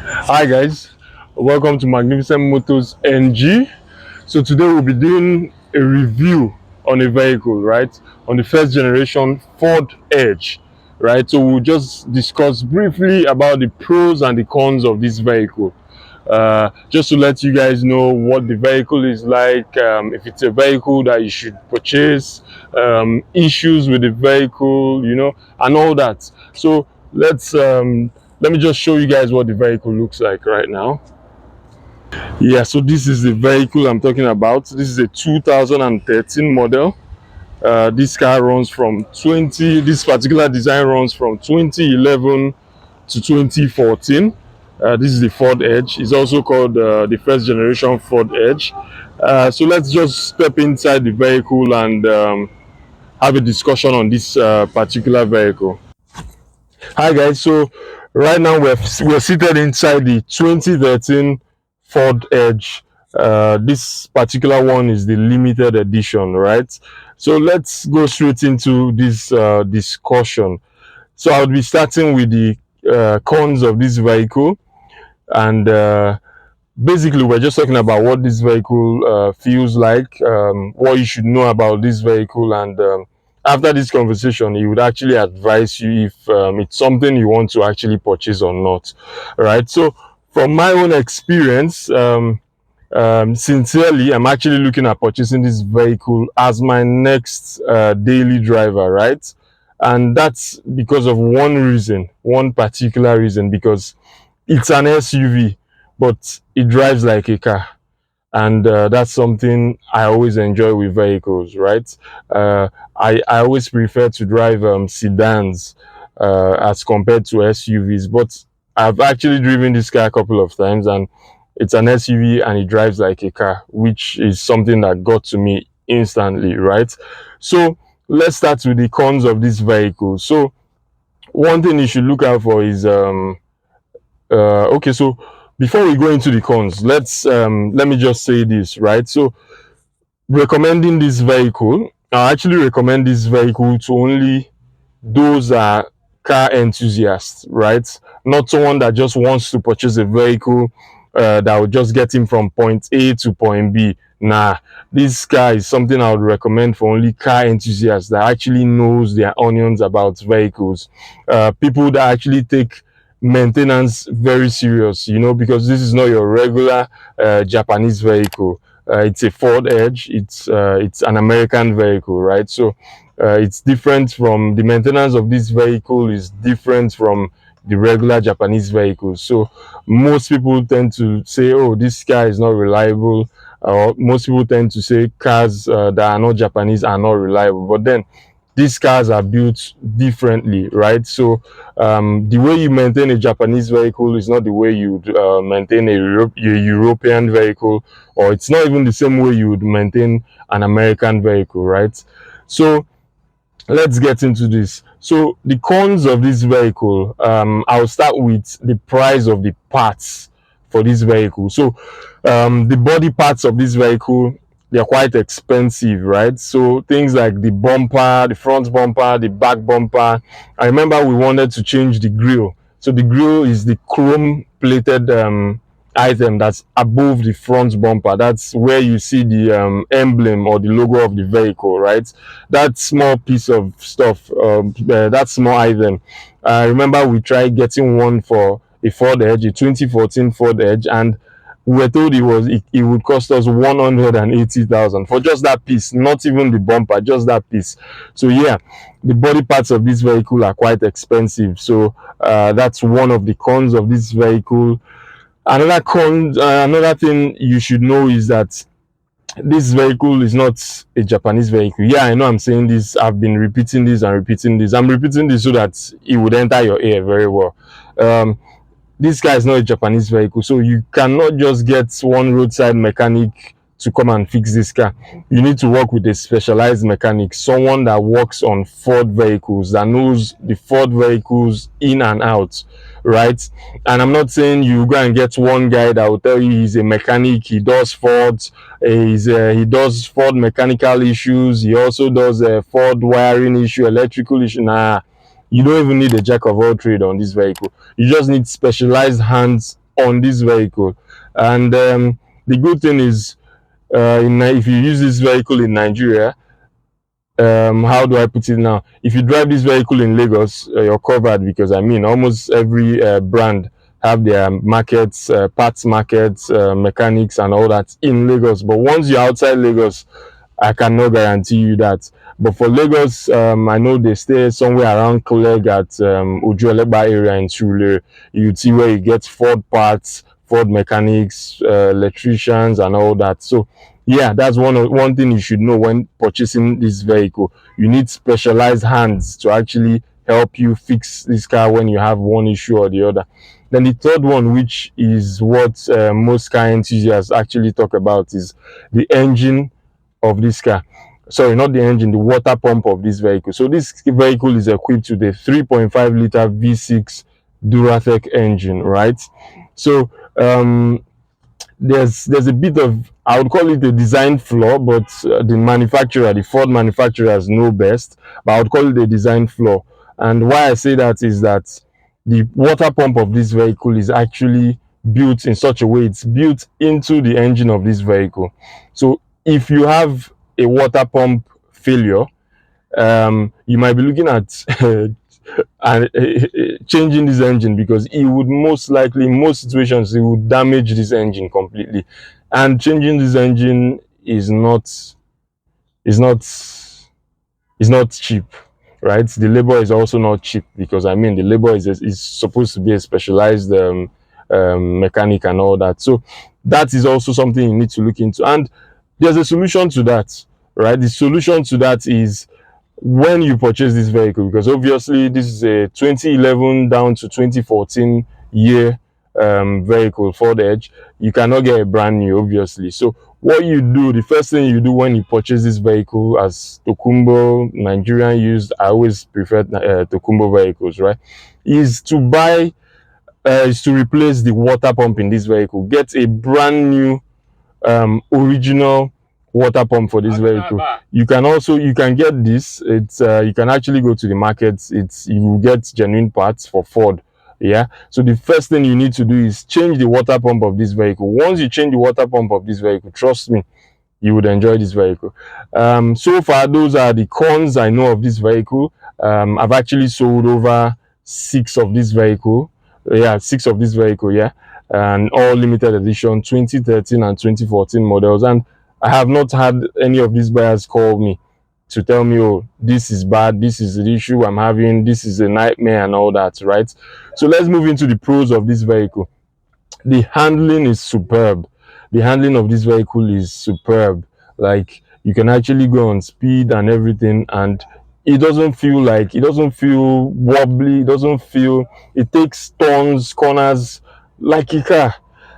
Hi guys, welcome to Magnificent Motors NG. So today we'll be doing a review on a vehicle, right? On the first generation Ford Edge, right? So we'll just discuss briefly about the pros and the cons of this vehicle. Just to let you guys know what the vehicle is like, if it's a vehicle that you should purchase, issues with the vehicle, and all that. So let me just show you guys what the vehicle looks like right now. Yeah, so this is the vehicle I'm talking about. This is a 2013 model. This car runs from this particular design runs from 2011 to 2014. This is the Ford Edge. It's also called the first generation Ford Edge. So let's just step inside the vehicle and have a discussion on this particular vehicle. Hi guys, so right now we're seated inside the 2013 Ford Edge. This particular one is the limited edition, right? So let's go straight into this discussion. So I'll be starting with the cons of this vehicle, and basically we're just talking about what this vehicle feels like, what you should know about this vehicle, and after this conversation he would actually advise you if it's something you want to actually purchase or not, right? So from my own experience, sincerely I'm actually looking at purchasing this vehicle as my next daily driver, right? And that's because of one particular reason, because it's an SUV, but it drives like a car. And that's something I always enjoy with vehicles, right? I always prefer to drive sedans as compared to SUVs, but I've actually driven this car a couple of times, and it's an SUV and it drives like a car, which is something that got to me instantly, right? So let's start with the cons of this vehicle. So one thing you should look out for is okay, so before we go into the cons, let me just say this, right? So recommending this vehicle, I actually recommend this vehicle to only those are car enthusiasts, right? Not someone that just wants to purchase a vehicle that will just get him from point A to point B. Nah, this car is something I would recommend for only car enthusiasts that actually knows their onions about vehicles. People that actually take maintenance very serious, because this is not your regular Japanese vehicle. It's a Ford Edge. It's an American vehicle, right? So it's different from the maintenance of this vehicle is different from the regular Japanese vehicles. So most people tend to say, oh, this car is not reliable. Or most people tend to say cars that are not Japanese are not reliable. But then these cars are built differently, right? So the way you maintain a Japanese vehicle is not the way you would maintain a European vehicle, or it's not even the same way you would maintain an American vehicle, right? So let's get into this. So the cons of this vehicle, I'll start with the price of the parts for this vehicle. So the body parts of this vehicle, they're quite expensive, right? So things like the bumper, the front bumper, the back bumper. I remember we wanted to change the grille. So the grille is the chrome plated item that's above the front bumper. That's where you see the emblem or the logo of the vehicle, right? That small piece of stuff, that small item. I remember we tried getting one for a Ford Edge, a 2014 Ford Edge, and we were told it would cost us 180,000 for just that piece, not even the bumper, just that piece. So yeah, the body parts of this vehicle are quite expensive. So that's one of the cons of this vehicle. Another thing you should know is that this vehicle is not a Japanese vehicle. Yeah, I know I'm saying this. I've been repeating this and repeating this. I'm repeating this so that it would enter your ear very well. This car is not a Japanese vehicle, so you cannot just get one roadside mechanic to come and fix this car. You need to work with a specialized mechanic, someone that works on Ford vehicles, that knows the Ford vehicles in and out, right? And I'm not saying you go and get one guy that will tell you he's a mechanic, he does Fords, he does Ford mechanical issues, he also does Ford wiring issue, electrical issue. Nah, you don't even need a jack of all trade on this vehicle. You just need specialized hands on this vehicle. And the good thing is, if you use this vehicle in Nigeria, how do I put it now? If you drive this vehicle in Lagos, you're covered, because I mean, almost every brand have their markets, parts markets, mechanics, and all that in Lagos. But once you're outside Lagos, I cannot guarantee you that. But for Lagos, I know they stay somewhere around Clegg at Ojuelegba area in Surulere. You'd see where you get Ford parts, Ford mechanics, electricians, and all that. So yeah, that's one thing you should know when purchasing this vehicle. You need specialized hands to actually help you fix this car when you have one issue or the other. Then the third one, which is what most car enthusiasts actually talk about, is the engine of this car. Sorry, not the engine, the water pump of this vehicle. So this vehicle is equipped with a 3.5 liter V6 Duratec engine, right? So there's a bit of, I would call it a design flaw, but the Ford manufacturers know best, but I would call it a design flaw. And why I say that is that the water pump of this vehicle is actually built in such a way, it's built into the engine of this vehicle. So if you have a water pump failure, you might be looking at and changing this engine, because it would most likely, in most situations, it would damage this engine completely. And changing this engine is not cheap, right? The labor is also not cheap, because I mean, the labor is supposed to be a specialized mechanic and all that. So that is also something you need to look into, and there's a solution to that, right? The solution to that is, when you purchase this vehicle, because obviously this is a 2011 down to 2014 year vehicle, Ford Edge, you cannot get a brand new, obviously. So what you do, the first thing you do when you purchase this vehicle, as Tokumbo Nigerian used, I always prefer Tokumbo vehicles, right, is to replace the water pump in this vehicle. Get a brand new original water pump for this vehicle. You can get this, it's you can actually go to the market, you will get genuine parts for Ford. Yeah, so the first thing you need to do is change the water pump of this vehicle. Once you change the water pump of this vehicle, trust me, you would enjoy this vehicle. So far, those are the cons I know of this vehicle. I've actually sold over 6 of this vehicle. Yeah, 6 of this vehicle, yeah, and all limited edition 2013 and 2014 models. And I have not had any of these buyers call me to tell me, oh, this is bad, this is the issue I'm having, this is a nightmare, and all that, right? So let's move into the pros of this vehicle. The handling is superb. The handling of this vehicle is superb. Like, you can actually go on speed and everything, and it doesn't feel wobbly, it takes turns, corners like a car.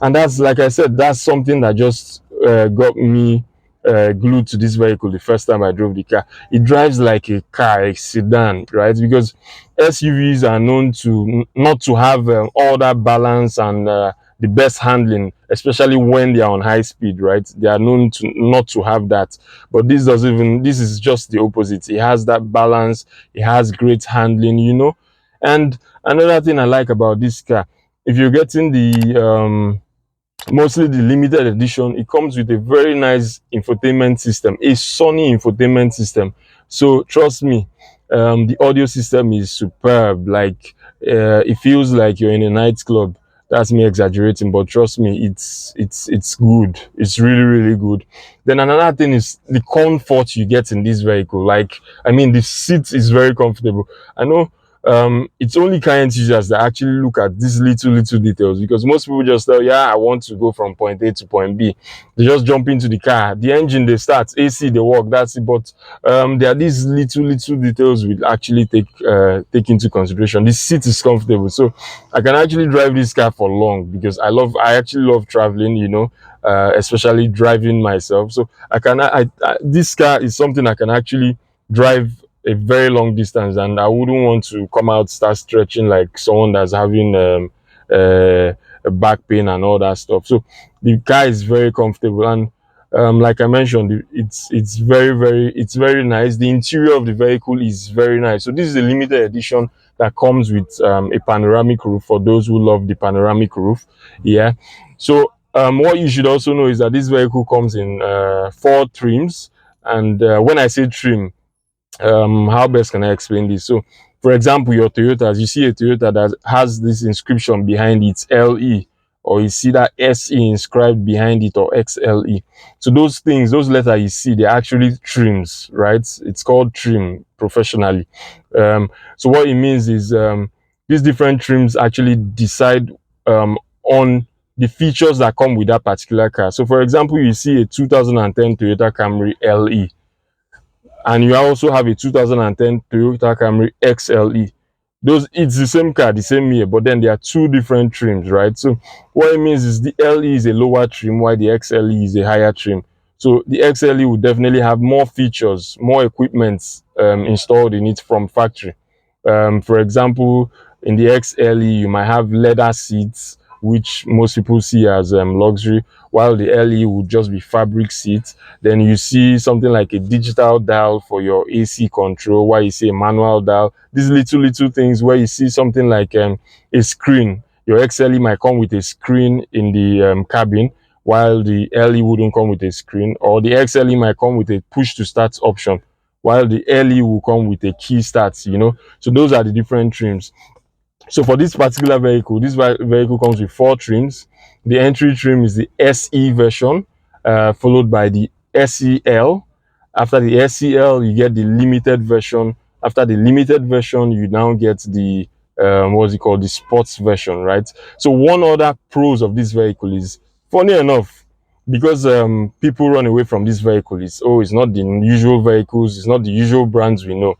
And that's, like I said, that's something that just got me glued to this vehicle the first time I drove the car. It drives like a car, a sedan, right? Because SUVs are known to not to have all that balance and the best handling, especially when they are on high speed, right? They are known to not to have that. But this is just the opposite. It has that balance, it has great handling, And another thing I like about this car, if you're getting the mostly the limited edition, it comes with a very nice infotainment system, a Sony infotainment system. So trust me, the audio system is superb. Like, it feels like you're in a nightclub. That's me exaggerating, but trust me, it's good. It's really, really good. Then another thing is the comfort you get in this vehicle. Like, I mean, the seat is very comfortable. I know it's only car enthusiasts that actually look at these little details, because most people just tell, yeah, I want to go from point A to point B. They just jump into the car, the engine, they start, AC, they work, that's it. But there are these little details we actually take into consideration. This seat is comfortable, so I can actually drive this car for long, because I actually love traveling, especially driving myself. So this car is something I can actually drive a very long distance, and I wouldn't want to come out, start stretching like someone that's having a back pain and all that stuff. So the car is very comfortable, and like I mentioned, it's very nice. The interior of the vehicle is very nice. So this is a limited edition that comes with a panoramic roof for those who love the panoramic roof. Yeah. So what you should also know is that this vehicle comes in 4 trims. And when I say trim, how best can I explain this? So for example, your Toyotas, you see a Toyota that has this inscription behind it, LE, or you see that SE inscribed behind it, or XLE. So those things, those letters you see, they're actually trims, right? It's called trim professionally. So what it means is these different trims actually decide on the features that come with that particular car. So for example, you see a 2010 Toyota Camry LE, and you also have a 2010 Toyota Camry XLE. Those, it's the same car, the same year, but then there are 2 different trims, right? So what it means is the LE is a lower trim, while the XLE is a higher trim. So the XLE will definitely have more features, more equipment installed in it from factory. For example, in the XLE, you might have leather seats, which most people see as luxury, while the LE would just be fabric seats. Then you see something like a digital dial for your AC control, while you see a manual dial. These little things where you see something like a screen. Your XLE might come with a screen in the cabin, while the LE wouldn't come with a screen, or the XLE might come with a push to start option, while the LE will come with a key start, you know. So those are the different trims. So for this particular vehicle, this vehicle comes with 4 trims. The entry trim is the SE version, followed by the SEL. After the SEL, you get the limited version. After the limited version, you now get the what's it called, the sports version, right? So one other pros of this vehicle is, funny enough, because people run away from this vehicle, it's not the usual vehicles, it's not the usual brands we know,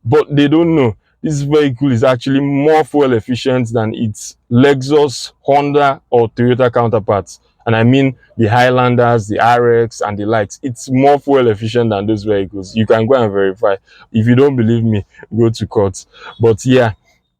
but they don't know this vehicle is actually more fuel efficient than its Lexus, Honda, or Toyota counterparts. And I mean the Highlanders, the RX, and the likes. It's more fuel efficient than those vehicles. You can go and verify. If you don't believe me, go to court. But yeah,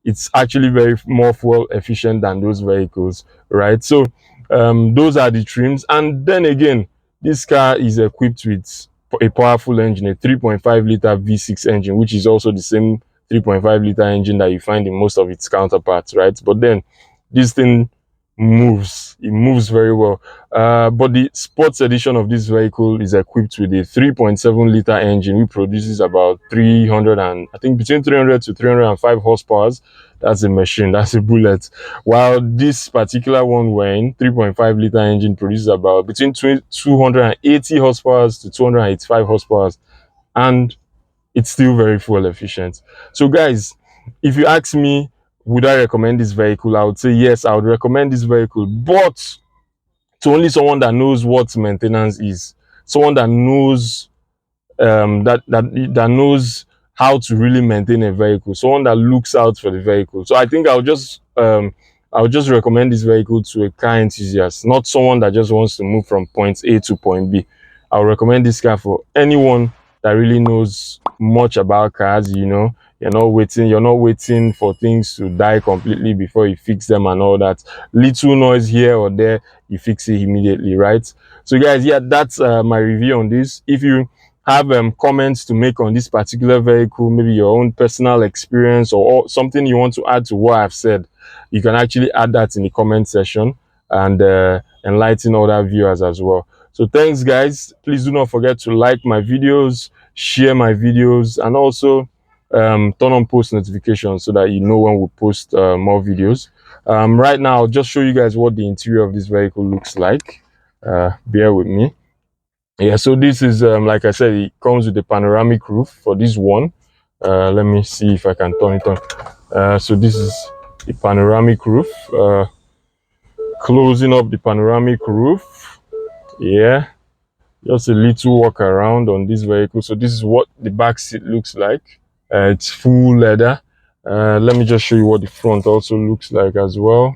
it's actually very more fuel efficient than those vehicles, right? So those are the trims. And then again, this car is equipped with a powerful engine, a 3.5-liter V6 engine, which is also the same 3.5-liter engine that you find in most of its counterparts, right? But then this thing moves, it moves very well. But the sports edition of this vehicle is equipped with a 3.7-liter engine, which produces about 300 and I think between 300 to 305 horsepower. That's a machine, that's a bullet. While this particular one, we're in 3.5-liter engine, produces about between 280 horsepower to 285 horsepower, and it's still very fuel efficient. So guys, if you ask me, would I recommend this vehicle, I would say yes, I would recommend this vehicle, but to only someone that knows what maintenance is, someone that knows that knows how to really maintain a vehicle, someone that looks out for the vehicle. So I think I'll just recommend this vehicle to a car enthusiast, not someone that just wants to move from point A to point B. I'll recommend this car for anyone that really knows much about cars. You know, you're not waiting for things to die completely before you fix them and all that. Little noise here or there, you fix it immediately, right? So guys, yeah, that's my review on this. If you have comments to make on this particular vehicle, maybe your own personal experience, or something you want to add to what I've said, you can actually add that in the comment section and enlighten other viewers as well. So thanks guys, please do not forget to like my videos, share my videos, and also turn on post notifications so that you know when we post more videos. Right now I'll just show you guys what the interior of this vehicle looks like. Bear with me. Yeah, so this is like I said, it comes with a panoramic roof for this one. Let me see if I can turn it on. So this is the panoramic roof. Closing up the panoramic roof. Yeah, just a little walk around on this vehicle. So this is what the back seat looks like. It's full leather. Let me just show you what the front also looks like as well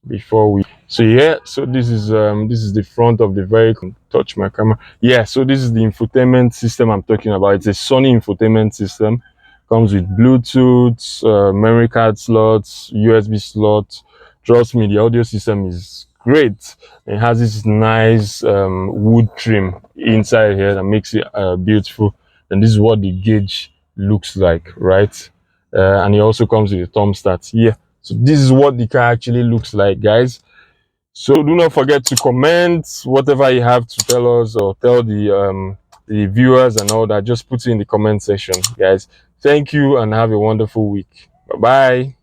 before we. So yeah, so this is the front of the vehicle. Touch my camera. Yeah, so this is the infotainment system I'm talking about. It's a Sony infotainment system. Comes with Bluetooth, memory card slots, USB slots. Trust me, the audio system is great. It has this nice wood trim inside here that makes it beautiful. And this is what the gauge looks like, right? and it also comes with a thermostat here. So this is what the car actually looks like, guys. So do not forget to comment whatever you have to tell us, or tell the viewers and all that. Just put it in the comment section, guys. Thank you and have a wonderful week. Bye bye.